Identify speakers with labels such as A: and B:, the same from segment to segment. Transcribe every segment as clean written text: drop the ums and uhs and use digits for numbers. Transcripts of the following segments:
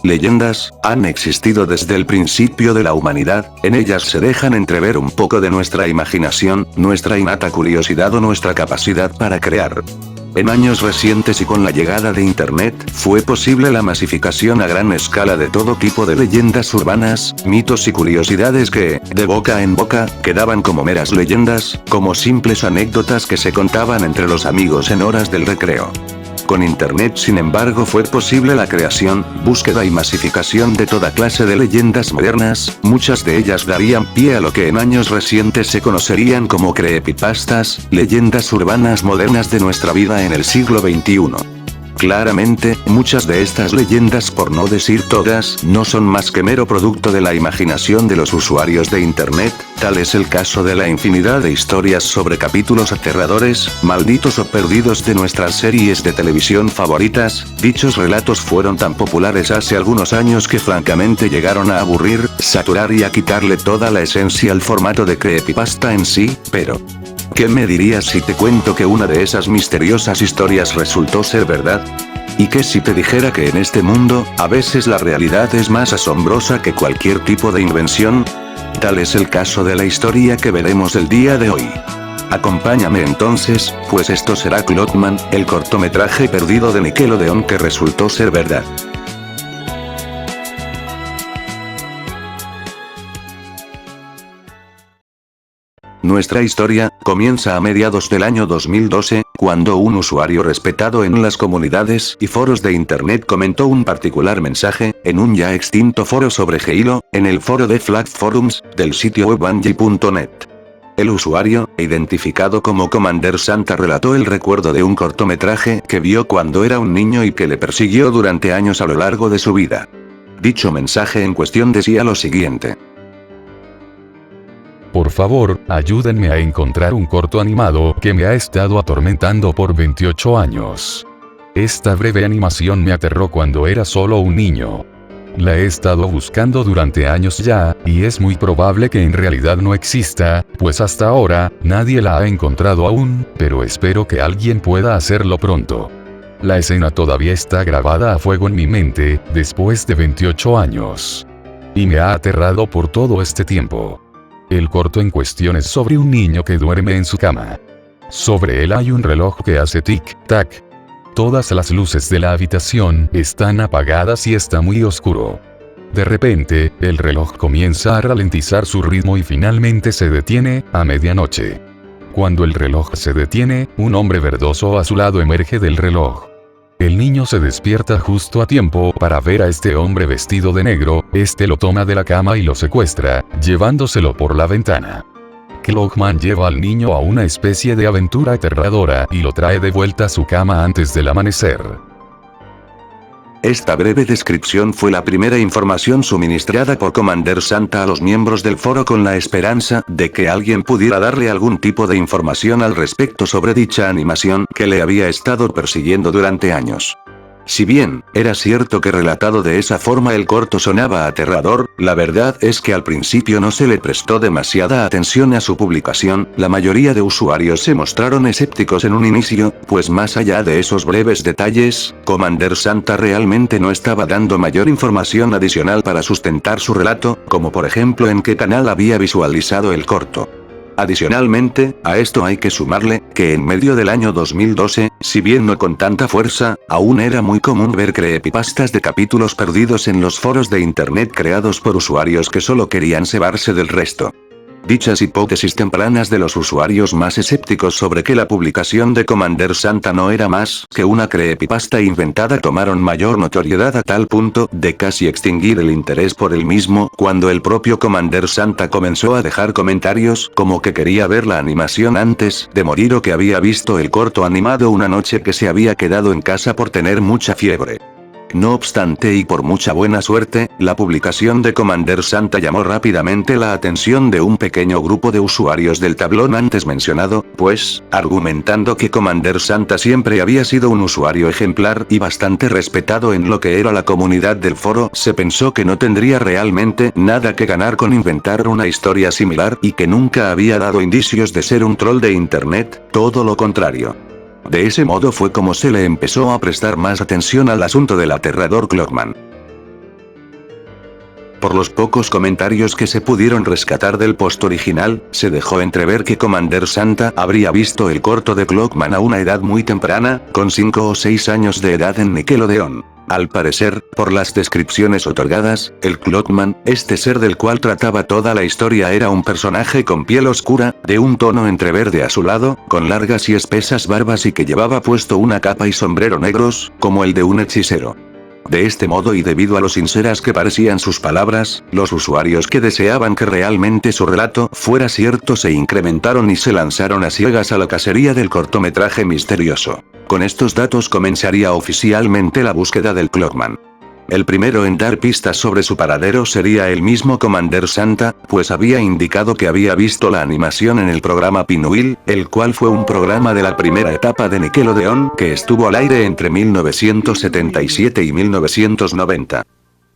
A: leyendas, han existido desde el principio de la humanidad, en ellas se dejan entrever un poco de nuestra imaginación, nuestra innata curiosidad o nuestra capacidad para crear. En años recientes y con la llegada de Internet, fue posible la masificación a gran escala de todo tipo de leyendas urbanas, mitos y curiosidades que, de boca en boca, quedaban como meras leyendas, como simples anécdotas que se contaban entre los amigos en horas del recreo. Con Internet, sin embargo, fue posible la creación, búsqueda y masificación de toda clase de leyendas modernas, muchas de ellas darían pie a lo que en años recientes se conocerían como creepypastas, leyendas urbanas modernas de nuestra vida en el siglo XXI. Claramente, muchas de estas leyendas, por no decir todas, no son más que mero producto de la imaginación de los usuarios de Internet, tal es el caso de la infinidad de historias sobre capítulos aterradores, malditos o perdidos de nuestras series de televisión favoritas. Dichos relatos fueron tan populares hace algunos años que francamente llegaron a aburrir, saturar y a quitarle toda la esencia al formato de creepypasta en sí, pero... ¿qué me dirías si te cuento que una de esas misteriosas historias resultó ser verdad? ¿Y qué si te dijera que en este mundo, a veces la realidad es más asombrosa que cualquier tipo de invención? Tal es el caso de la historia que veremos el día de hoy. Acompáñame entonces, pues esto será Clockman, el cortometraje perdido de Nickelodeon que resultó ser verdad. Nuestra historia comienza a mediados del año 2012, cuando un usuario respetado en las comunidades y foros de Internet comentó un particular mensaje, en un ya extinto foro sobre Halo, en el foro de Flag Forums, del sitio web Bungie.net. El usuario, identificado como Commander Santa, relató el recuerdo de un cortometraje que vio cuando era un niño y que le persiguió durante años a lo largo de su vida. Dicho mensaje en cuestión decía lo siguiente.
B: Por favor, ayúdenme a encontrar un corto animado que me ha estado atormentando por 28 años. Esta breve animación me aterró cuando era solo un niño. La he estado buscando durante años ya, y es muy probable que en realidad no exista, pues hasta ahora, nadie la ha encontrado aún, pero espero que alguien pueda hacerlo pronto. La escena todavía está grabada a fuego en mi mente, después de 28 años. Y me ha aterrado por todo este tiempo. El corto en cuestión es sobre un niño que duerme en su cama. Sobre él hay un reloj que hace tic-tac. Todas las luces de la habitación están apagadas y está muy oscuro. De repente, el reloj comienza a ralentizar su ritmo y finalmente se detiene, a medianoche. Cuando el reloj se detiene, un hombre verdoso a su lado emerge del reloj. El niño se despierta justo a tiempo para ver a este hombre vestido de negro, este lo toma de la cama y lo secuestra, llevándoselo por la ventana. Clockman lleva al niño a una especie de aventura aterradora y lo trae de vuelta a su cama antes del amanecer.
A: Esta breve descripción fue la primera información suministrada por Commander Santa a los miembros del foro con la esperanza de que alguien pudiera darle algún tipo de información al respecto sobre dicha animación que le había estado persiguiendo durante años. Si bien, era cierto que relatado de esa forma el corto sonaba aterrador, la verdad es que al principio no se le prestó demasiada atención a su publicación, la mayoría de usuarios se mostraron escépticos en un inicio, pues más allá de esos breves detalles, Commander Santa realmente no estaba dando mayor información adicional para sustentar su relato, como por ejemplo en qué canal había visualizado el corto. Adicionalmente, a esto hay que sumarle, que en medio del año 2012, si bien no con tanta fuerza, aún era muy común ver creepypastas de capítulos perdidos en los foros de Internet creados por usuarios que solo querían cebarse del resto. Dichas hipótesis tempranas de los usuarios más escépticos sobre que la publicación de Commander Santa no era más que una creepypasta inventada tomaron mayor notoriedad a tal punto de casi extinguir el interés por el mismo cuando el propio Commander Santa comenzó a dejar comentarios como que quería ver la animación antes de morir o que había visto el corto animado una noche que se había quedado en casa por tener mucha fiebre. No obstante y por mucha buena suerte, la publicación de Commander Santa llamó rápidamente la atención de un pequeño grupo de usuarios del tablón antes mencionado, pues, argumentando que Commander Santa siempre había sido un usuario ejemplar y bastante respetado en lo que era la comunidad del foro, se pensó que no tendría realmente nada que ganar con inventar una historia similar y que nunca había dado indicios de ser un troll de Internet, todo lo contrario. De ese modo fue como se le empezó a prestar más atención al asunto del aterrador Clockman. Por los pocos comentarios que se pudieron rescatar del post original, se dejó entrever que Commander Santa habría visto el corto de Clockman a una edad muy temprana, con 5 o 6 años de edad en Nickelodeon. Al parecer, por las descripciones otorgadas, el Clockman, este ser del cual trataba toda la historia, era un personaje con piel oscura, de un tono entre verde azulado, con largas y espesas barbas y que llevaba puesto una capa y sombrero negros, como el de un hechicero. De este modo y debido a lo sinceras que parecían sus palabras, los usuarios que deseaban que realmente su relato fuera cierto se incrementaron y se lanzaron a ciegas a la cacería del cortometraje misterioso. Con estos datos comenzaría oficialmente la búsqueda del Clockman. El primero en dar pistas sobre su paradero sería el mismo Commander Santa, pues había indicado que había visto la animación en el programa Pinwheel, el cual fue un programa de la primera etapa de Nickelodeon que estuvo al aire entre 1977 y 1990.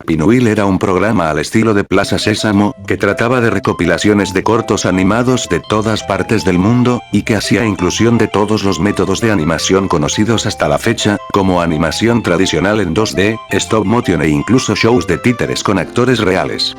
A: Pinwheel era un programa al estilo de Plaza Sésamo, que trataba de recopilaciones de cortos animados de todas partes del mundo, y que hacía inclusión de todos los métodos de animación conocidos hasta la fecha, como animación tradicional en 2D, stop motion e incluso shows de títeres con actores reales.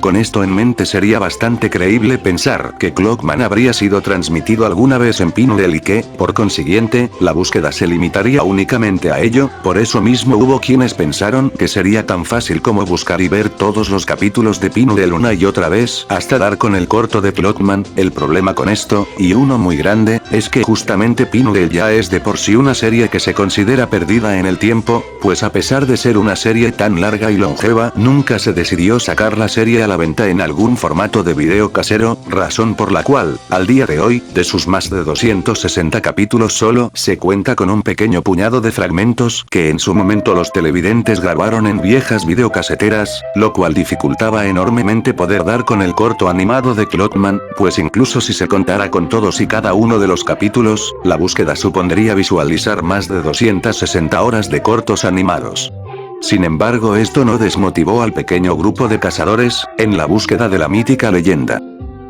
A: Con esto en mente sería bastante creíble pensar que Clockman habría sido transmitido alguna vez en Pinwheel y que, por consiguiente, la búsqueda se limitaría únicamente a ello. Por eso mismo hubo quienes pensaron que sería tan fácil como buscar y ver todos los capítulos de Pinwheel una y otra vez, hasta dar con el corto de Clockman. El problema con esto, y uno muy grande, es que justamente Pinwheel ya es de por sí una serie que se considera perdida en el tiempo, pues a pesar de ser una serie tan larga y longeva, nunca se decidió sacar la serie a la venta en algún formato de video casero, razón por la cual, al día de hoy, de sus más de 260 capítulos solo se cuenta con un pequeño puñado de fragmentos que en su momento los televidentes grabaron en viejas videocaseteras, lo cual dificultaba enormemente poder dar con el corto animado de Clockman, pues incluso si se contara con todos y cada uno de los capítulos, la búsqueda supondría visualizar más de 260 horas de cortos animados. Sin embargo, esto no desmotivó al pequeño grupo de cazadores, en la búsqueda de la mítica leyenda.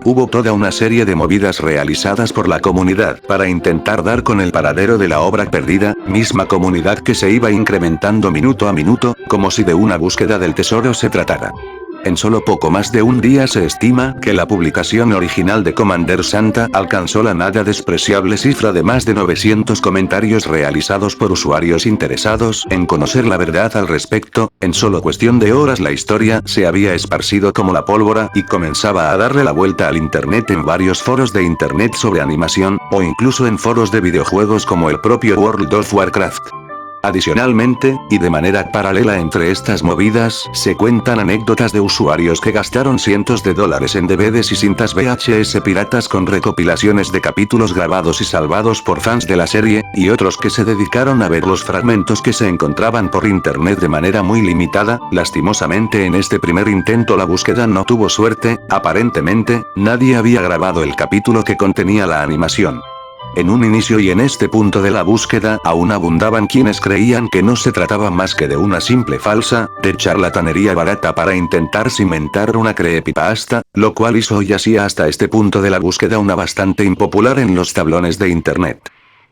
A: Hubo toda una serie de movidas realizadas por la comunidad para intentar dar con el paradero de la obra perdida, misma comunidad que se iba incrementando minuto a minuto, como si de una búsqueda del tesoro se tratara. En solo poco más de un día se estima que la publicación original de Commander Santa alcanzó la nada despreciable cifra de más de 900 comentarios realizados por usuarios interesados en conocer la verdad al respecto. En solo cuestión de horas la historia se había esparcido como la pólvora y comenzaba a darle la vuelta al internet en varios foros de internet sobre animación, o incluso en foros de videojuegos como el propio World of Warcraft. Adicionalmente, y de manera paralela entre estas movidas, se cuentan anécdotas de usuarios que gastaron cientos de dólares en DVDs y cintas VHS piratas con recopilaciones de capítulos grabados y salvados por fans de la serie, y otros que se dedicaron a ver los fragmentos que se encontraban por internet de manera muy limitada. Lastimosamente en este primer intento la búsqueda no tuvo suerte, aparentemente, nadie había grabado el capítulo que contenía la animación. En un inicio y en este punto de la búsqueda aún abundaban quienes creían que no se trataba más que de una simple falsa, de charlatanería barata para intentar cimentar una creepypasta, lo cual hizo y hacía hasta este punto de la búsqueda una bastante impopular en los tablones de internet.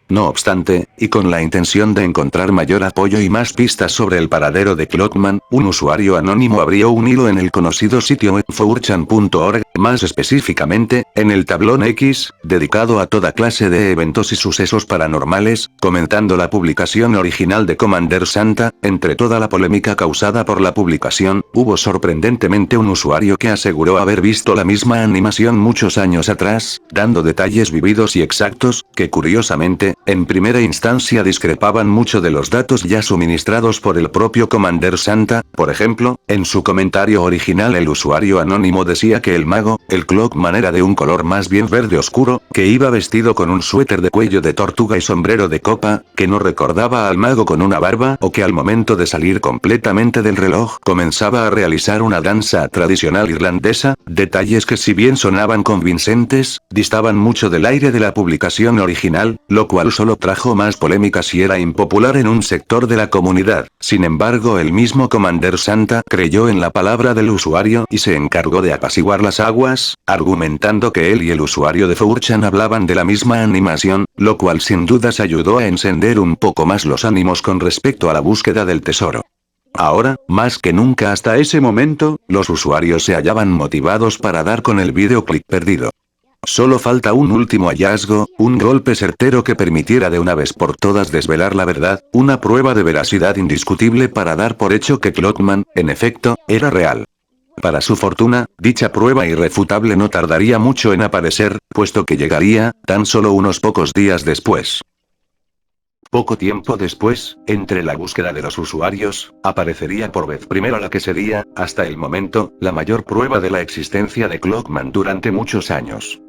A: No obstante, y con la intención de encontrar mayor apoyo y más pistas sobre el paradero de Clockman, un usuario anónimo abrió un hilo en el conocido sitio 4chan.org, más específicamente, en el tablón X, dedicado a toda clase de eventos y sucesos paranormales, comentando la publicación original de Commander Santa. Entre toda la polémica causada por la publicación, hubo sorprendentemente un usuario que aseguró haber visto la misma animación muchos años atrás, dando detalles vividos y exactos, que curiosamente, en primera instancia discrepaban mucho de los datos ya suministrados por el propio Commander Santa. Por ejemplo, en su comentario original el usuario anónimo decía que el mago, el Clockman, era de un color más bien verde oscuro, que iba vestido con un suéter de cuello de tortuga y sombrero de copa, que no recordaba al mago con una barba, o que al momento de salir completamente del reloj comenzaba a realizar una danza tradicional irlandesa. Detalles que, si bien sonaban convincentes, distaban mucho del aire de la publicación original, lo cual solo trajo más polémicas y era impopular en un sector de la comunidad. Sin embargo, el mismo Commander Santa creyó en la palabra del usuario y se encargó de apaciguar las aguas, argumentando que él y el usuario de 4chan hablaban de la misma animación, lo cual sin dudas ayudó a encender un poco más los ánimos con respecto a la búsqueda del tesoro. Ahora, más que nunca hasta ese momento, los usuarios se hallaban motivados para dar con el videoclip perdido. Solo falta un último hallazgo, un golpe certero que permitiera de una vez por todas desvelar la verdad, una prueba de veracidad indiscutible para dar por hecho que Clockman, en efecto, era real. Para su fortuna, dicha prueba irrefutable no tardaría mucho en aparecer, puesto que llegaría, tan solo unos pocos días después. Poco tiempo después, entre la búsqueda de los usuarios, aparecería por vez primera la que sería, hasta el momento, la mayor prueba de la existencia de Clockman durante muchos años.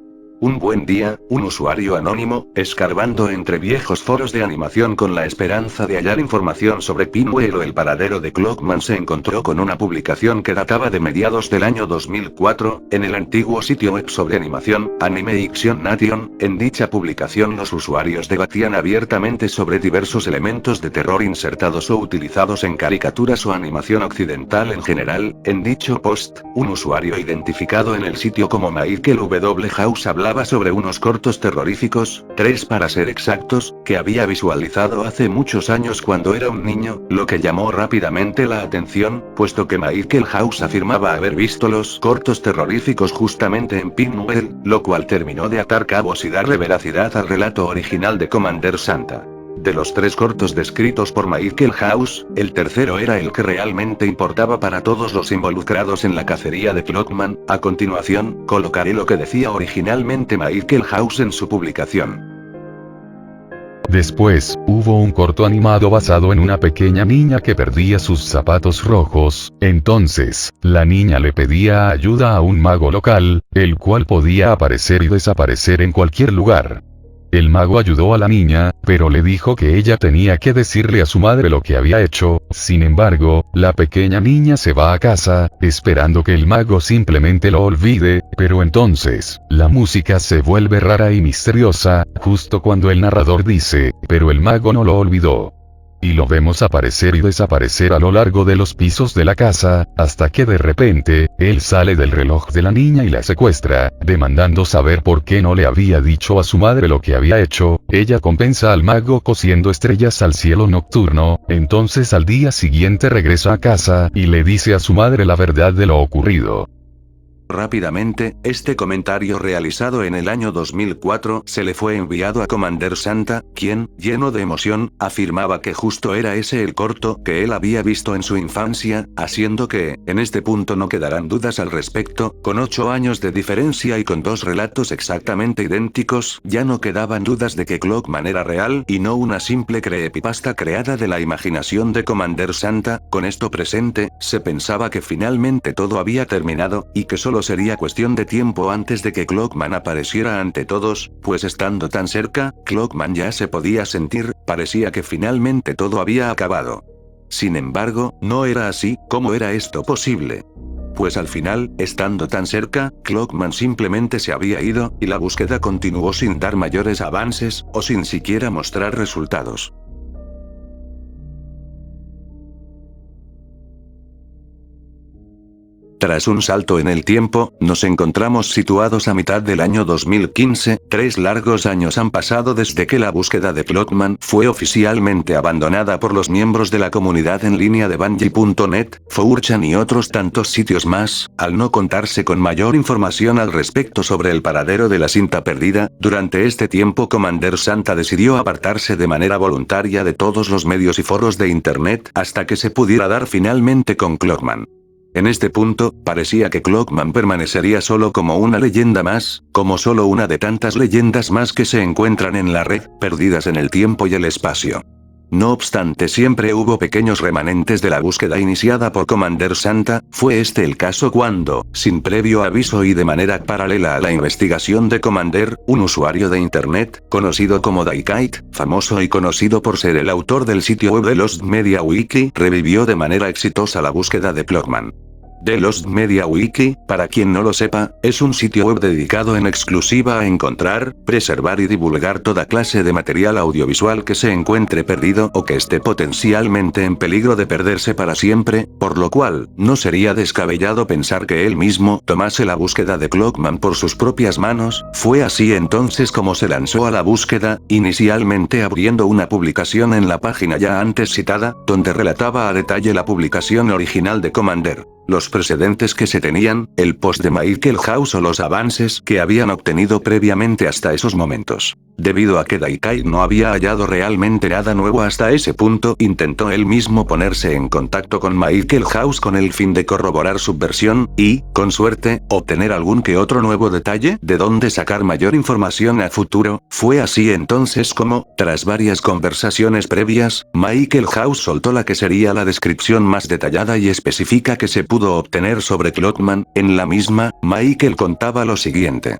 A: Un buen día, un usuario anónimo, escarbando entre viejos foros de animación con la esperanza de hallar información sobre Pinwheel o el paradero de Clockman, se encontró con una publicación que databa de mediados del año 2004, en el antiguo sitio web sobre animación, Animation Nation. En dicha publicación los usuarios debatían abiertamente sobre diversos elementos de terror insertados o utilizados en caricaturas o animación occidental en general. En dicho post, un usuario identificado en el sitio como Michael W. House hablaba sobre unos cortos terroríficos, 3 para ser exactos, que había visualizado hace muchos años cuando era un niño, lo que llamó rápidamente la atención, puesto que Michael House afirmaba haber visto los cortos terroríficos justamente en Pinwheel, lo cual terminó de atar cabos y darle veracidad al relato original de Commander Santa. De los 3 cortos descritos por Michael House, el tercero era el que realmente importaba para todos los involucrados en la cacería de Clockman. A continuación, colocaré lo que decía originalmente Michael House en su publicación.
B: Después, hubo un corto animado basado en una pequeña niña que perdía sus zapatos rojos. Entonces, la niña le pedía ayuda a un mago local, el cual podía aparecer y desaparecer en cualquier lugar. El mago ayudó a la niña, pero le dijo que ella tenía que decirle a su madre lo que había hecho. Sin embargo, la pequeña niña se va a casa, esperando que el mago simplemente lo olvide, pero entonces, la música se vuelve rara y misteriosa, justo cuando el narrador dice, pero el mago no lo olvidó. Y lo vemos aparecer y desaparecer a lo largo de los pisos de la casa, hasta que de repente, él sale del reloj de la niña y la secuestra, demandando saber por qué no le había dicho a su madre lo que había hecho. Ella compensa al mago cosiendo estrellas al cielo nocturno. Entonces al día siguiente regresa a casa y le dice a su madre la verdad de lo ocurrido.
A: Rápidamente, este comentario realizado en el año 2004 se le fue enviado a Commander Santa, quien, lleno de emoción, afirmaba que justo era ese el corto que él había visto en su infancia, haciendo que, en este punto no quedarán dudas al respecto. Con 8 años de diferencia y con 2 relatos exactamente idénticos, ya no quedaban dudas de que Clockman era real y no una simple creepypasta creada de la imaginación de Commander Santa. Con esto presente, se pensaba que finalmente todo había terminado, y que solo sería cuestión de tiempo antes de que Clockman apareciera ante todos, pues estando tan cerca, Clockman ya se podía sentir, parecía que finalmente todo había acabado. Sin embargo, no era así. ¿Cómo era esto posible? Pues al final, estando tan cerca, Clockman simplemente se había ido, y la búsqueda continuó sin dar mayores avances, o sin siquiera mostrar resultados. Tras un salto en el tiempo, nos encontramos situados a mitad del año 2015, 3 largos años han pasado desde que la búsqueda de Clockman fue oficialmente abandonada por los miembros de la comunidad en línea de Bungie.net, 4chan y otros tantos sitios más, al no contarse con mayor información al respecto sobre el paradero de la cinta perdida. Durante este tiempo Commander Santa decidió apartarse de manera voluntaria de todos los medios y foros de internet, hasta que se pudiera dar finalmente con Clockman. En este punto, parecía que Clockman permanecería solo como una leyenda más, como solo una de tantas leyendas más que se encuentran en la red, perdidas en el tiempo y el espacio. No obstante, siempre hubo pequeños remanentes de la búsqueda iniciada por Commander Santa. Fue este el caso cuando, sin previo aviso y de manera paralela a la investigación de Commander, un usuario de internet, conocido como Daikite, famoso y conocido por ser el autor del sitio web de Lost Media Wiki, revivió de manera exitosa la búsqueda de Clockman. The Lost Media Wiki, para quien no lo sepa, es un sitio web dedicado en exclusiva a encontrar, preservar y divulgar toda clase de material audiovisual que se encuentre perdido o que esté potencialmente en peligro de perderse para siempre, por lo cual, no sería descabellado pensar que él mismo tomase la búsqueda de Clockman por sus propias manos. Fue así entonces como se lanzó a la búsqueda, inicialmente abriendo una publicación en la página ya antes citada, donde relataba a detalle la publicación original de Commander, los precedentes que se tenían, el post de Michael House o los avances que habían obtenido previamente hasta esos momentos. Debido a que Daikai no había hallado realmente nada nuevo hasta ese punto, intentó él mismo ponerse en contacto con Michael House con el fin de corroborar su versión, y, con suerte, obtener algún que otro nuevo detalle de donde sacar mayor información a futuro. Fue así entonces como, tras varias conversaciones previas, Michael House soltó la que sería la descripción más detallada y específica que se pudo obtener sobre Clockman. En la misma, Michael contaba lo siguiente.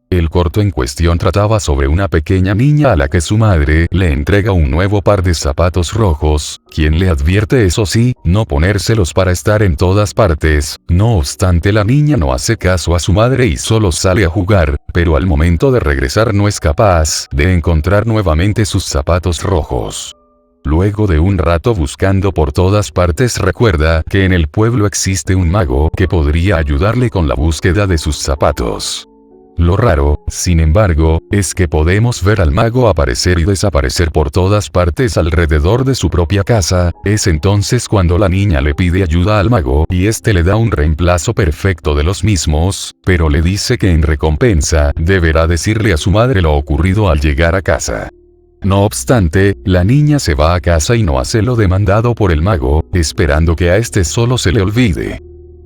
B: El corto en cuestión trataba sobre una pequeña niña a la que su madre le entrega un nuevo par de zapatos rojos, quien le advierte, eso sí, no ponérselos para estar en todas partes. No obstante, la niña no hace caso a su madre y solo sale a jugar, pero al momento de regresar no es capaz de encontrar nuevamente sus zapatos rojos. Luego de un rato buscando por todas partes, recuerda que en el pueblo existe un mago que podría ayudarle con la búsqueda de sus zapatos. Lo raro, sin embargo, es que podemos ver al mago aparecer y desaparecer por todas partes alrededor de su propia casa. Es entonces cuando la niña le pide ayuda al mago y este le da un reemplazo perfecto de los mismos, pero le dice que en recompensa deberá decirle a su madre lo ocurrido al llegar a casa. No obstante, la niña se va a casa y no hace lo demandado por el mago, esperando que a este solo se le olvide.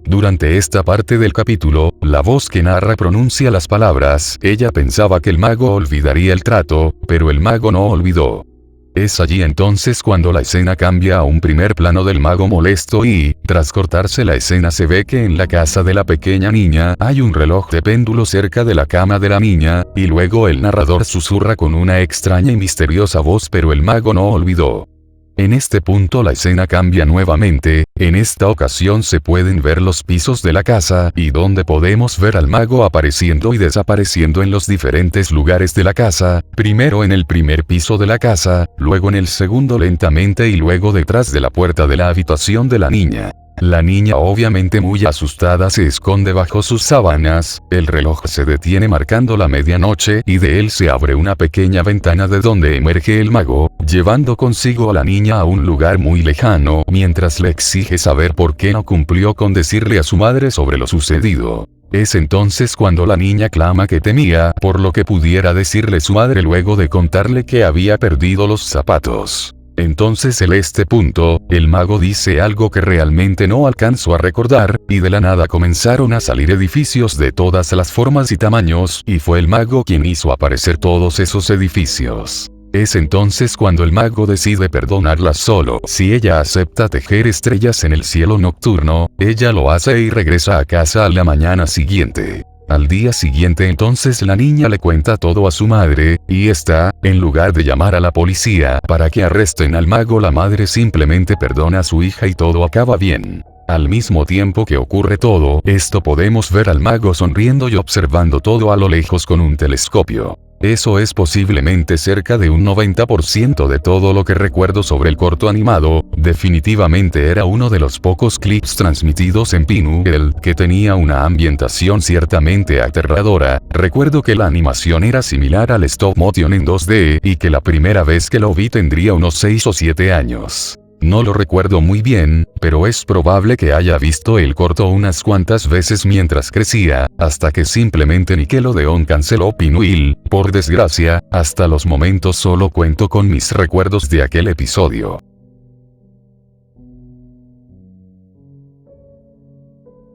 B: Durante esta parte del capítulo, la voz que narra pronuncia las palabras. Ella pensaba que el mago olvidaría el trato, pero el mago no olvidó. Es allí entonces cuando la escena cambia a un primer plano del mago molesto y, tras cortarse la escena, se ve que en la casa de la pequeña niña hay un reloj de péndulo cerca de la cama de la niña, y luego el narrador susurra con una extraña y misteriosa voz, pero el mago no olvidó. En este punto la escena cambia nuevamente. En esta ocasión se pueden ver los pisos de la casa y donde podemos ver al mago apareciendo y desapareciendo en los diferentes lugares de la casa, primero en el primer piso de la casa, luego en el segundo lentamente y luego detrás de la puerta de la habitación de la niña. La niña, obviamente muy asustada, se esconde bajo sus sábanas. El reloj se detiene marcando la medianoche y de él se abre una pequeña ventana de donde emerge el mago, llevando consigo a la niña a un lugar muy lejano, mientras le exige saber por qué no cumplió con decirle a su madre sobre lo sucedido. Es entonces cuando la niña clama que temía por lo que pudiera decirle su madre luego de contarle que había perdido los zapatos. Entonces en este punto, el mago dice algo que realmente no alcanzo a recordar, y de la nada comenzaron a salir edificios de todas las formas y tamaños, y fue el mago quien hizo aparecer todos esos edificios. Es entonces cuando el mago decide perdonarla solo si ella acepta tejer estrellas en el cielo nocturno. Ella lo hace y regresa a casa a la mañana siguiente. Al día siguiente entonces la niña le cuenta todo a su madre, y esta, en lugar de llamar a la policía para que arresten al mago, la madre simplemente perdona a su hija y todo acaba bien. Al mismo tiempo que ocurre todo esto, podemos ver al mago sonriendo y observando todo a lo lejos con un telescopio. Eso es posiblemente cerca de un 90% de todo lo que recuerdo sobre el corto animado. Definitivamente era uno de los pocos clips transmitidos en Pinwheel que tenía una ambientación ciertamente aterradora. Recuerdo que la animación era similar al stop motion en 2D y que la primera vez que lo vi tendría unos 6 o 7 años. No lo recuerdo muy bien, pero es probable que haya visto el corto unas cuantas veces mientras crecía, hasta que simplemente Nickelodeon canceló Pinwheel. Por desgracia, hasta los momentos solo cuento con mis recuerdos de aquel episodio.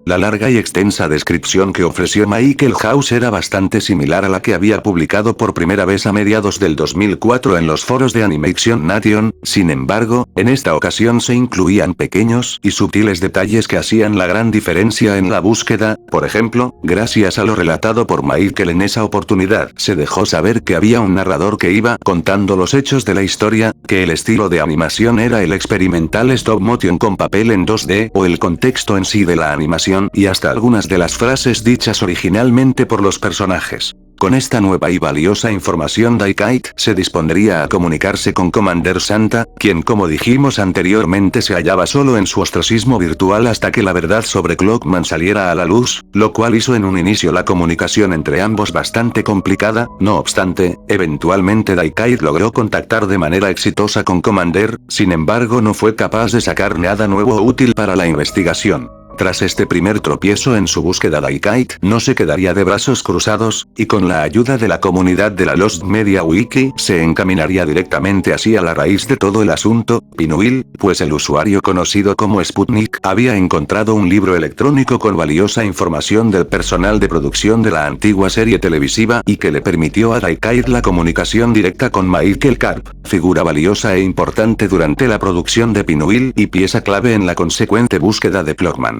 A: La larga y extensa descripción que ofreció Michael House era bastante similar a la que había publicado por primera vez a mediados del 2004 en los foros de Animation Nation, sin embargo, en esta ocasión se incluían pequeños y sutiles detalles que hacían la gran diferencia en la búsqueda. Por ejemplo, gracias a lo relatado por Michael en esa oportunidad, se dejó saber que había un narrador que iba contando los hechos de la historia, que el estilo de animación era el experimental stop motion con papel en 2D o el contexto en sí de la animación, y hasta algunas de las frases dichas originalmente por los personajes. Con esta nueva y valiosa información, Daikite se dispondría a comunicarse con Commander Santa, quien como dijimos anteriormente se hallaba solo en su ostracismo virtual hasta que la verdad sobre Clockman saliera a la luz, lo cual hizo en un inicio la comunicación entre ambos bastante complicada. No obstante, eventualmente Daikite logró contactar de manera exitosa con Commander, sin embargo no fue capaz de sacar nada nuevo o útil para la investigación. Tras este primer tropiezo en su búsqueda, Daikite no se quedaría de brazos cruzados, y con la ayuda de la comunidad de la Lost Media Wiki se encaminaría directamente así a la raíz de todo el asunto, Pinwheel, pues el usuario conocido como Sputnik había encontrado un libro electrónico con valiosa información del personal de producción de la antigua serie televisiva y que le permitió a Daikite la comunicación directa con Michael Karp, figura valiosa e importante durante la producción de Pinwheel y pieza clave en la consecuente búsqueda de Clockman.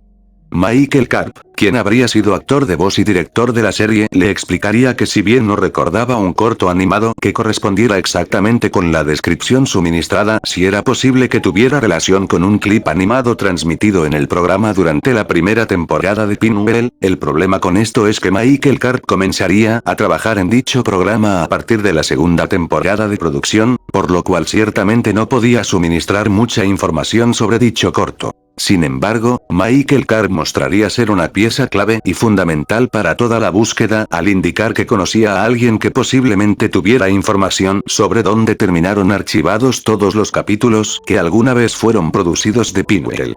A: Michael Karp, quien habría sido actor de voz y director de la serie, le explicaría que si bien no recordaba un corto animado que correspondiera exactamente con la descripción suministrada, si era posible que tuviera relación con un clip animado transmitido en el programa durante la primera temporada de Pinwheel. El problema con esto es que Michael Karp comenzaría a trabajar en dicho programa a partir de la segunda temporada de producción, por lo cual ciertamente no podía suministrar mucha información sobre dicho corto. Sin embargo, Michael Karp mostraría ser una pieza clave y fundamental para toda la búsqueda al indicar que conocía a alguien que posiblemente tuviera información sobre dónde terminaron archivados todos los capítulos que alguna vez fueron producidos de Pinwheel.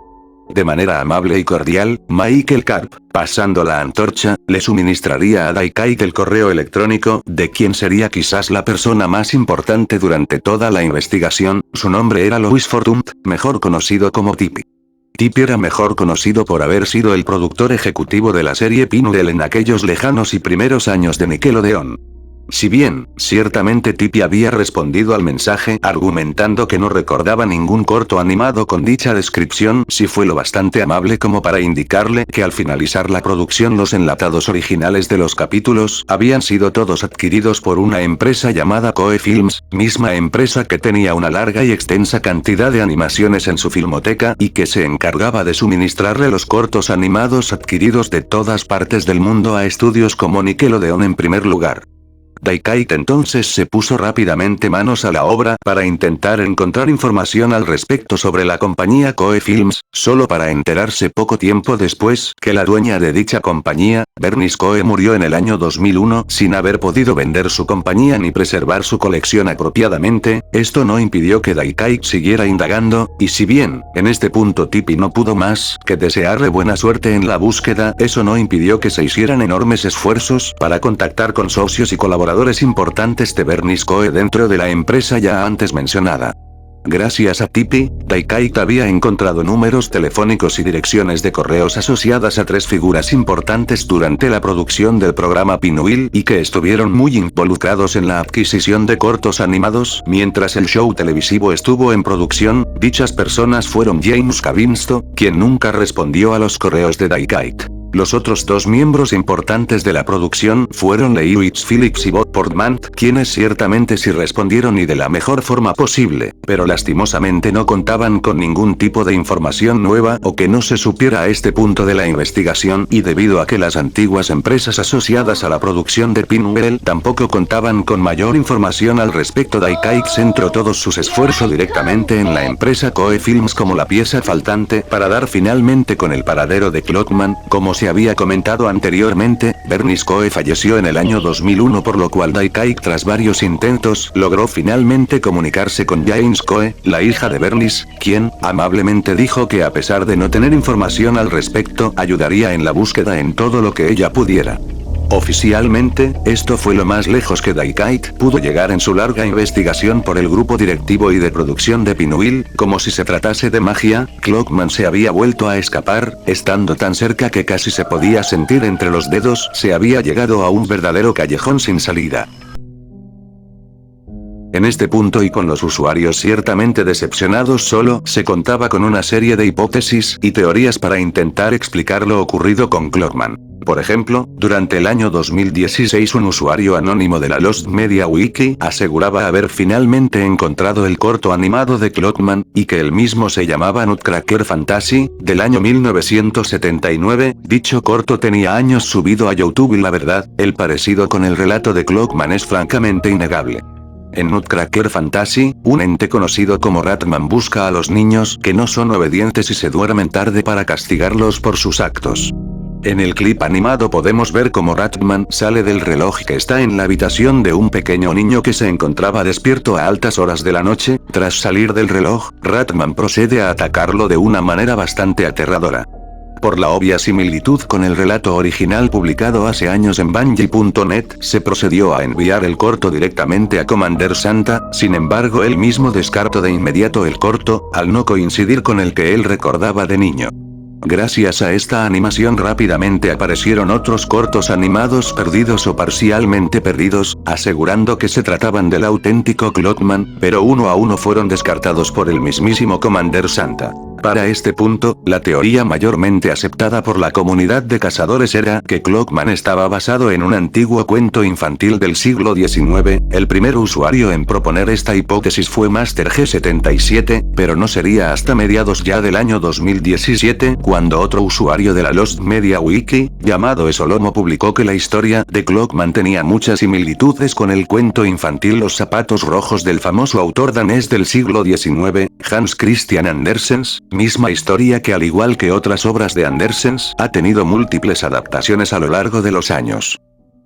A: De manera amable y cordial, Michael Karp, pasando la antorcha, le suministraría a Daikite el correo electrónico de quien sería quizás la persona más importante durante toda la investigación. Su nombre era Louis Fortunt, mejor conocido como Tippy. Tippy era mejor conocido por haber sido el productor ejecutivo de la serie Pinwheel en aquellos lejanos y primeros años de Nickelodeon. Si bien, ciertamente Tippy había respondido al mensaje argumentando que no recordaba ningún corto animado con dicha descripción, sí fue lo bastante amable como para indicarle que al finalizar la producción los enlatados originales de los capítulos habían sido todos adquiridos por una empresa llamada Koei Films, misma empresa que tenía una larga y extensa cantidad de animaciones en su filmoteca y que se encargaba de suministrarle los cortos animados adquiridos de todas partes del mundo a estudios como Nickelodeon en primer lugar. Daikite entonces se puso rápidamente manos a la obra para intentar encontrar información al respecto sobre la compañía Koei Films, solo para enterarse poco tiempo después que la dueña de dicha compañía, Bernice Coe, murió en el año 2001 sin haber podido vender su compañía ni preservar su colección apropiadamente. Esto no impidió que Daikite siguiera indagando, y si bien, en este punto Tippy no pudo más que desearle buena suerte en la búsqueda, eso no impidió que se hicieran enormes esfuerzos para contactar con socios y colaboradores importantes de Bernice Coe dentro de la empresa ya antes mencionada. Gracias a Tippy, Daikite había encontrado números telefónicos y direcciones de correos asociadas a tres figuras importantes durante la producción del programa Pinwheel y que estuvieron muy involucrados en la adquisición de cortos animados. Mientras el show televisivo estuvo en producción, dichas personas fueron James Cavinsto, quien nunca respondió a los correos de Daikite. Los otros dos miembros importantes de la producción fueron Lewis Phillips y Bob Portman, quienes ciertamente sí respondieron y de la mejor forma posible, pero lastimosamente no contaban con ningún tipo de información nueva o que no se supiera a este punto de la investigación, y debido a que las antiguas empresas asociadas a la producción de Pinwheel tampoco contaban con mayor información al respecto, Daikite centró todos sus esfuerzos directamente en la empresa Koei Films como la pieza faltante para dar finalmente con el paradero de Clockman. Como se había comentado anteriormente, Bernice Coe falleció en el año 2001, por lo cual Daikite, tras varios intentos, logró finalmente comunicarse con James Coe, la hija de Bernice, quien, amablemente dijo que a pesar de no tener información al respecto, ayudaría en la búsqueda en todo lo que ella pudiera. Oficialmente, esto fue lo más lejos que Daikite pudo llegar en su larga investigación por el grupo directivo y de producción de Pinwheel. Como si se tratase de magia, Clockman se había vuelto a escapar, estando tan cerca que casi se podía sentir entre los dedos. Se había llegado a un verdadero callejón sin salida. En este punto y con los usuarios ciertamente decepcionados, solo se contaba con una serie de hipótesis y teorías para intentar explicar lo ocurrido con Clockman. Por ejemplo, durante el año 2016 un usuario anónimo de la Lost Media Wiki aseguraba haber finalmente encontrado el corto animado de Clockman, y que el mismo se llamaba Nutcracker Fantasy, del año 1979, dicho corto tenía años subido a YouTube y la verdad, el parecido con el relato de Clockman es francamente innegable. En Nutcracker Fantasy, un ente conocido como Ratman busca a los niños que no son obedientes y se duermen tarde para castigarlos por sus actos. En el clip animado podemos ver cómo Ratman sale del reloj que está en la habitación de un pequeño niño que se encontraba despierto a altas horas de la noche. Tras salir del reloj, Ratman procede a atacarlo de una manera bastante aterradora. Por la obvia similitud con el relato original publicado hace años en Bungie.net, se procedió a enviar el corto directamente a Commander Santa. Sin embargo, él mismo descartó de inmediato el corto, al no coincidir con el que él recordaba de niño. Gracias a esta animación rápidamente aparecieron otros cortos animados perdidos o parcialmente perdidos, asegurando que se trataban del auténtico Clockman, pero uno a uno fueron descartados por el mismísimo Commander Santa. Para este punto, la teoría mayormente aceptada por la comunidad de cazadores era que Clockman estaba basado en un antiguo cuento infantil del siglo XIX. El primer usuario en proponer esta hipótesis fue Master G77, pero no sería hasta mediados ya del año 2017, cuando otro usuario de la Lost Media Wiki, llamado Esolomo, publicó que la historia de Clockman tenía muchas similitudes con el cuento infantil Los zapatos rojos del famoso autor danés del siglo XIX, Hans Christian Andersen. Misma historia que, al igual que otras obras de Andersen, ha tenido múltiples adaptaciones a lo largo de los años.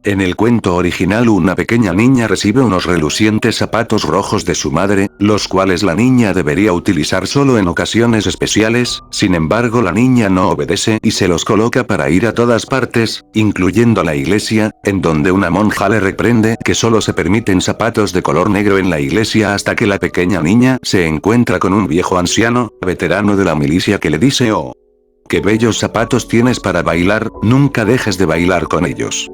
A: En el cuento original, una pequeña niña recibe unos relucientes zapatos rojos de su madre, los cuales la niña debería utilizar solo en ocasiones especiales. Sin embargo, la niña no obedece y se los coloca para ir a todas partes, incluyendo la iglesia, en donde una monja le reprende que solo se permiten zapatos de color negro en la iglesia, hasta que la pequeña niña se encuentra con un viejo anciano, veterano de la milicia, que le dice: "Oh, qué bellos zapatos tienes para bailar, nunca dejes de bailar con ellos".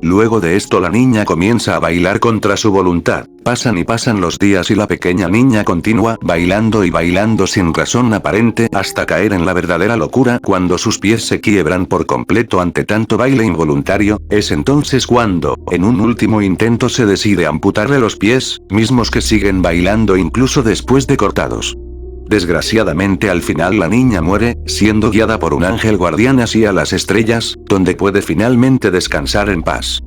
A: Luego de esto la niña comienza a bailar contra su voluntad. Pasan y pasan los días y la pequeña niña continúa bailando y bailando sin razón aparente hasta caer en la verdadera locura cuando sus pies se quiebran por completo ante tanto baile involuntario. Es entonces cuando, en un último intento, se decide amputarle los pies, mismos que siguen bailando incluso después de cortados. Desgraciadamente, al final la niña muere, siendo guiada por un ángel guardián hacia las estrellas, donde puede finalmente descansar en paz.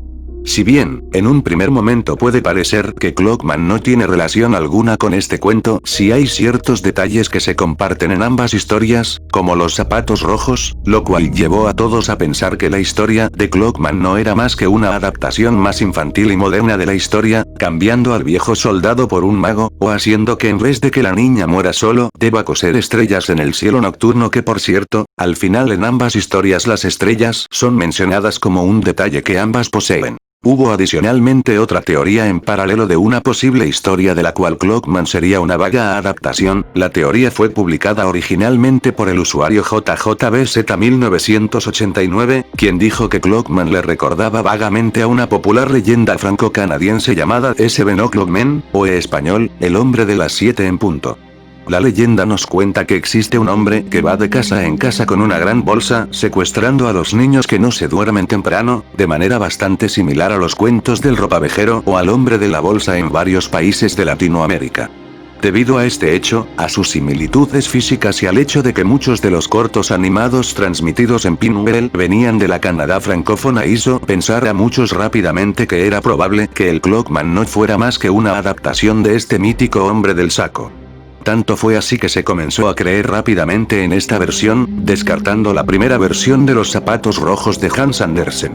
A: Si bien, en un primer momento puede parecer que Clockman no tiene relación alguna con este cuento, sí hay ciertos detalles que se comparten en ambas historias, como los zapatos rojos, lo cual llevó a todos a pensar que la historia de Clockman no era más que una adaptación más infantil y moderna de la historia, cambiando al viejo soldado por un mago, o haciendo que en vez de que la niña muera solo, deba coser estrellas en el cielo nocturno, que por cierto, al final en ambas historias las estrellas son mencionadas como un detalle que ambas poseen. Hubo adicionalmente otra teoría en paralelo de una posible historia de la cual Clockman sería una vaga adaptación. La teoría fue publicada originalmente por el usuario JJBZ1989, quien dijo que Clockman le recordaba vagamente a una popular leyenda franco-canadiense llamada S.B. Clockman, o en español, el hombre de las 7 en punto. La leyenda nos cuenta que existe un hombre que va de casa en casa con una gran bolsa, secuestrando a los niños que no se duermen temprano, de manera bastante similar a los cuentos del ropavejero o al hombre de la bolsa en varios países de Latinoamérica. Debido a este hecho, a sus similitudes físicas y al hecho de que muchos de los cortos animados transmitidos en Pinwheel venían de la Canadá francófona, hizo pensar a muchos rápidamente que era probable que el Clockman no fuera más que una adaptación de este mítico hombre del saco. Tanto fue así que se comenzó a creer rápidamente en esta versión, descartando la primera versión de los zapatos rojos de Hans Andersen.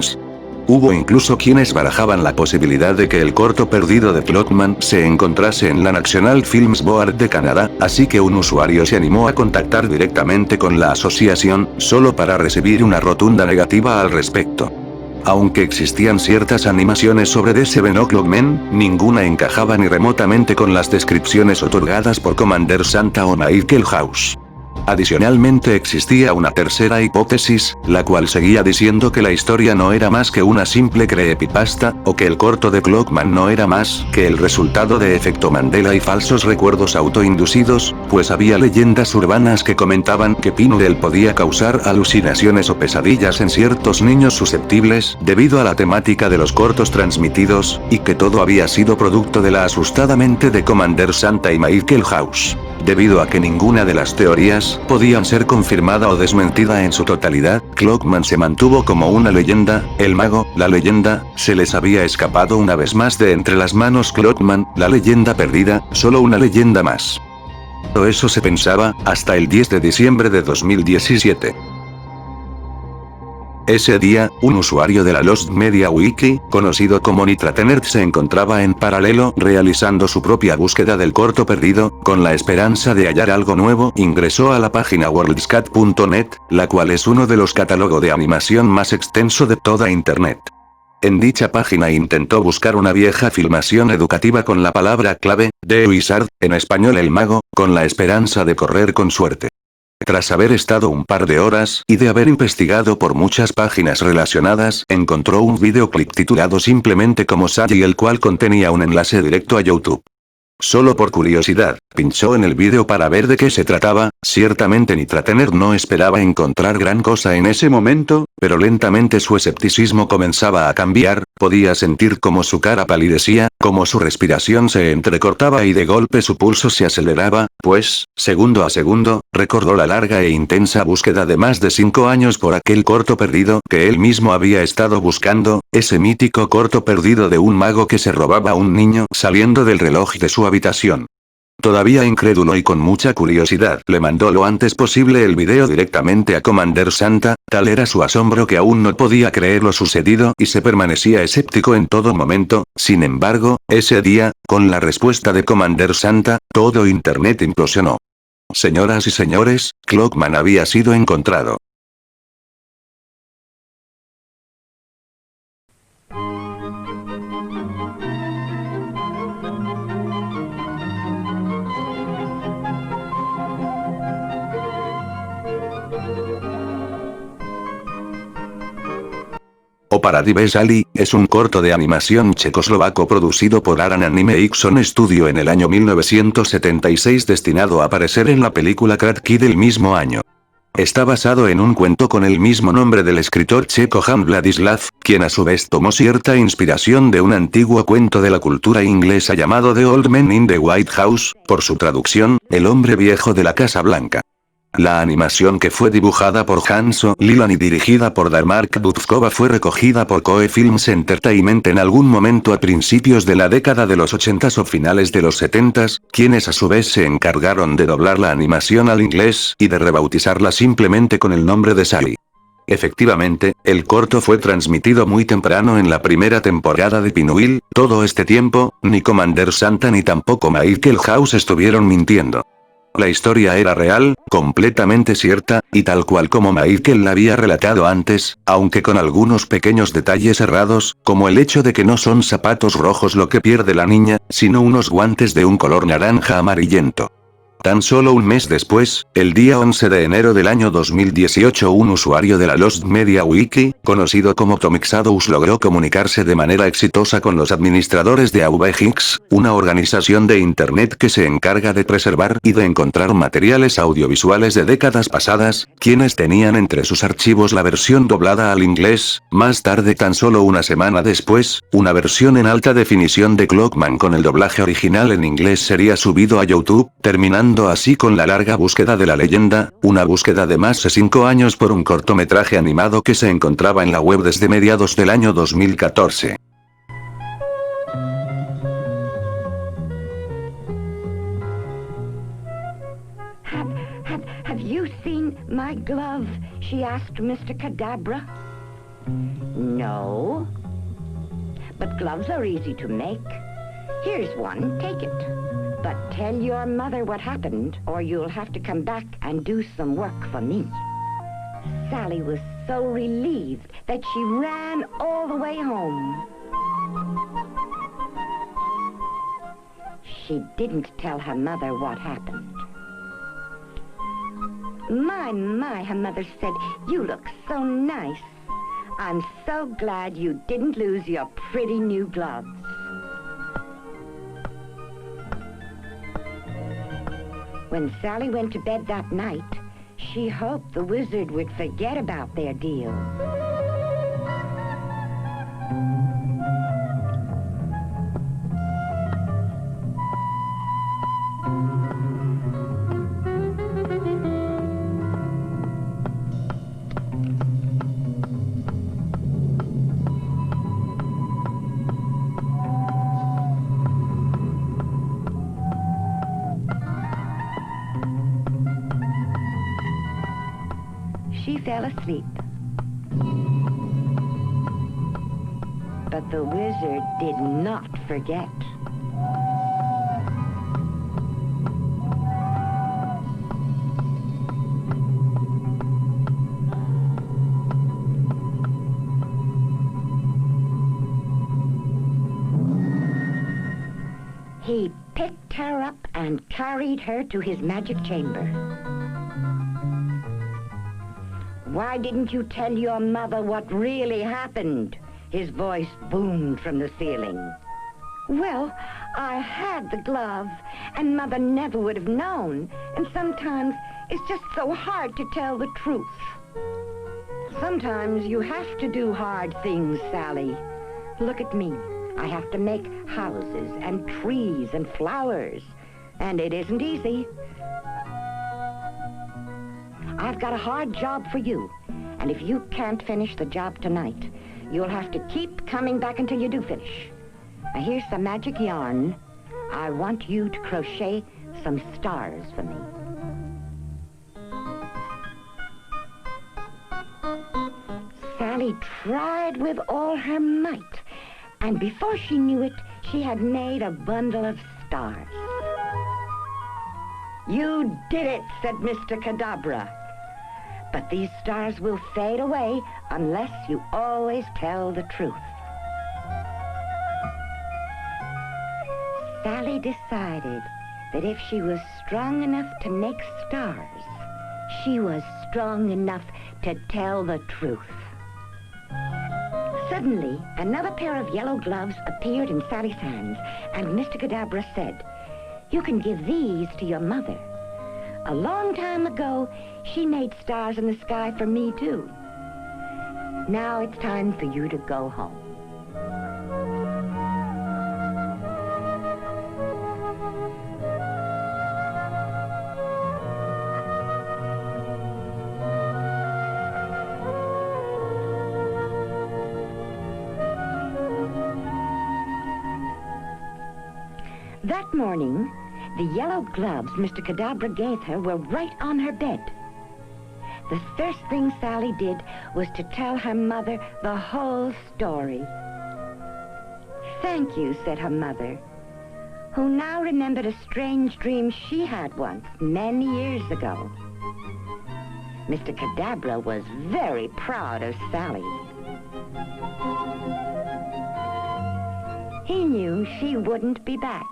A: Hubo incluso quienes barajaban la posibilidad de que el corto perdido de Clockman se encontrase en la National Films Board de Canadá, así que un usuario se animó a contactar directamente con la asociación, solo para recibir una rotunda negativa al respecto. Aunque existían ciertas animaciones sobre The Seven O'Clock Men, ninguna encajaba ni remotamente con las descripciones otorgadas por Commander Santa o Michael House. Adicionalmente existía una tercera hipótesis, la cual seguía diciendo que la historia no era más que una simple creepypasta, o que el corto de Clockman no era más que el resultado de efecto Mandela y falsos recuerdos autoinducidos, pues había leyendas urbanas que comentaban que Pinwheel podía causar alucinaciones o pesadillas en ciertos niños susceptibles, debido a la temática de los cortos transmitidos, y que todo había sido producto de la asustada mente de Commander Santa y Michael House. Debido a que ninguna de las teorías podían ser confirmada o desmentida en su totalidad, Clockman se mantuvo como una leyenda. El mago, la leyenda, se les había escapado una vez más de entre las manos. Clockman, la leyenda perdida, solo una leyenda más. Todo eso se pensaba, hasta el 10 de diciembre de 2017. Ese día, un usuario de la Lost Media Wiki, conocido como Nitratenerd, se encontraba en paralelo realizando su propia búsqueda del corto perdido, con la esperanza de hallar algo nuevo. Ingresó a la página worldscat.net, la cual es uno de los catálogos de animación más extenso de toda Internet. En dicha página intentó buscar una vieja filmación educativa con la palabra clave, The Wizard, en español el mago, con la esperanza de correr con suerte. Tras haber estado un par de horas, y de haber investigado por muchas páginas relacionadas, encontró un videoclip titulado simplemente como Sally, el cual contenía un enlace directo a YouTube. Solo por curiosidad, pinchó en el vídeo para ver de qué se trataba. Ciertamente Nitratenerd no esperaba encontrar gran cosa en ese momento, pero lentamente su escepticismo comenzaba a cambiar, podía sentir como su cara palidecía, como su respiración se entrecortaba y de golpe su pulso se aceleraba, pues, segundo a segundo, recordó la larga e intensa búsqueda de más de 5 años por aquel corto perdido que él mismo había estado buscando, ese mítico corto perdido de un mago que se robaba a un niño saliendo del reloj de su habitación. Todavía incrédulo y con mucha curiosidad, le mandó lo antes posible el video directamente a Commander Santa. Tal era su asombro que aún no podía creer lo sucedido y se permanecía escéptico en todo momento. Sin embargo, ese día, con la respuesta de Commander Santa, todo Internet implosionó. Señoras y señores, Clockman había sido encontrado. O Paradive Sally, es un corto de animación checoslovaco producido por Aran Anime Ixon Studio en el año 1976 destinado a aparecer en la película Karate Kid del mismo año. Está basado en un cuento con el mismo nombre del escritor checo Jan Vladislav, quien a su vez tomó cierta inspiración de un antiguo cuento de la cultura inglesa llamado The Old Man in the White House, por su traducción, El hombre viejo de la Casa Blanca. La animación, que fue dibujada por Hanso Lilan y dirigida por Darmark Butskova, fue recogida por Koe Films Entertainment en algún momento a principios de la década de los 80s o finales de los 70s, quienes a su vez se encargaron de doblar la animación al inglés y de rebautizarla simplemente con el nombre de Sally. Efectivamente, el corto fue transmitido muy temprano en la primera temporada de Pinwheel. Todo este tiempo, ni Commander Santa ni tampoco Michael House estuvieron mintiendo. La historia era real, completamente cierta, y tal cual como Michael la había relatado antes, aunque con algunos pequeños detalles errados, como el hecho de que no son zapatos rojos lo que pierde la niña, sino unos guantes de un color naranja amarillento. Tan solo un mes después, el día 11 de enero del año 2018, un usuario de la Lost Media Wiki, conocido como Tomixadous, logró comunicarse de manera exitosa con los administradores de AVGX, una organización de Internet que se encarga de preservar y de encontrar materiales audiovisuales de décadas pasadas, quienes tenían entre sus archivos la versión doblada al inglés. Más tarde, tan solo una semana después, una versión en alta definición de Clockman con el doblaje original en inglés sería subido a YouTube, terminando así con la larga búsqueda de la leyenda, una búsqueda de más de 5 años por un cortometraje animado que se encontraba en la web desde mediados del año 2014.
C: Have you seen my glove? She asked Mr. Kadabra. No. But gloves are easy to make. Here's one, take it. But tell your mother what happened, or you'll have to come back and do some work for me. Sally was so relieved that she ran all the way home. She didn't tell her mother what happened. My, her mother said, "You look so nice. I'm so glad you didn't lose your pretty new gloves." When Sally went to bed that night, she hoped the wizard would forget about their deal. She fell asleep. But the wizard did not forget. He picked her up and carried her to his magic chamber. "Why didn't you tell your mother what really happened?" His voice boomed from the ceiling. "Well, I had the glove, and Mother never would have known. And sometimes it's just so hard to tell the truth." "Sometimes you have to do hard things, Sally. Look at me. I have to make houses and trees and flowers, and it isn't easy. I've got a hard job for you, and if you can't finish the job tonight, you'll have to keep coming back until you do finish. Now, here's some magic yarn. I want you to crochet some stars for me." Sally tried with all her might, and before she knew it, she had made a bundle of stars. "You did it," said Mr. Kadabra. "But these stars will fade away unless you always tell the truth." Sally decided that if she was strong enough to make stars, she was strong enough to tell the truth. Suddenly, another pair of yellow gloves appeared in Sally's hands, and Mr. Kadabra said, "You can give these to your mother. A long time ago, she made stars in the sky for me, too. Now it's time for you to go home." That morning, the yellow gloves Mr. Kadabra gave her were right on her bed. The first thing Sally did was to tell her mother the whole story. "Thank you," said her mother, who now remembered a strange dream she had once, many years ago. Mr. Kadabra was very proud of Sally. He knew she wouldn't be back.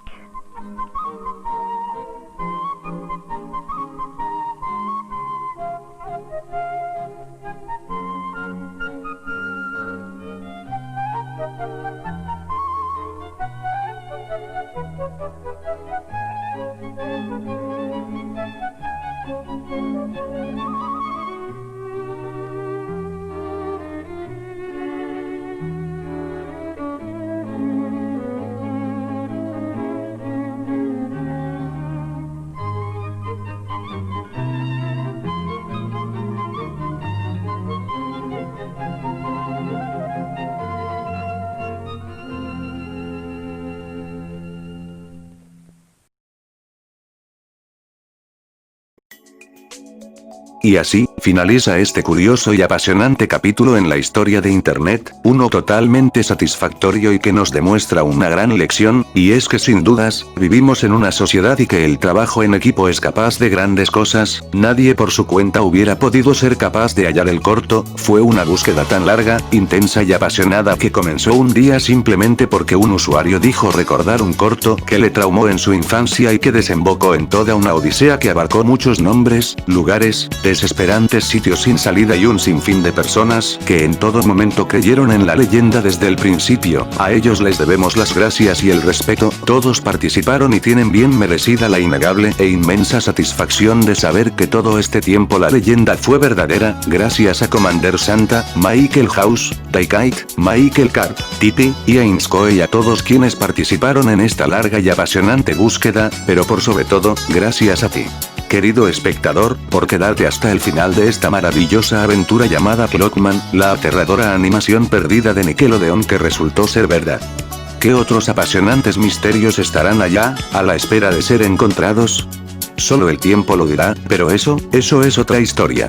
A: Y así, Finaliza este curioso y apasionante capítulo en la historia de Internet, uno totalmente satisfactorio y que nos demuestra una gran lección, y es que sin dudas, vivimos en una sociedad y que el trabajo en equipo es capaz de grandes cosas, nadie por su cuenta hubiera podido ser capaz de hallar el corto, fue una búsqueda tan larga, intensa y apasionada que comenzó un día simplemente porque un usuario dijo recordar un corto que le traumó en su infancia y que desembocó en toda una odisea que abarcó muchos nombres, lugares, desesperantes sitios sin salida y un sinfín de personas que en todo momento creyeron en la leyenda desde el principio. A ellos les debemos las gracias y el respeto, todos participaron y tienen bien merecida la innegable e inmensa satisfacción de saber que todo este tiempo la leyenda fue verdadera, gracias a Commander Santa, Michael House, Daikite, Michael Carp, Tipi, y Ainscoe y a todos quienes participaron en esta larga y apasionante búsqueda, pero por sobre todo, gracias a ti, querido espectador, por quedarte hasta el final de esta maravillosa aventura llamada Clockman, la aterradora animación perdida de Nickelodeon que resultó ser verdad. ¿Qué otros apasionantes misterios estarán allá, a la espera de ser encontrados? Solo el tiempo lo dirá, pero eso es otra historia.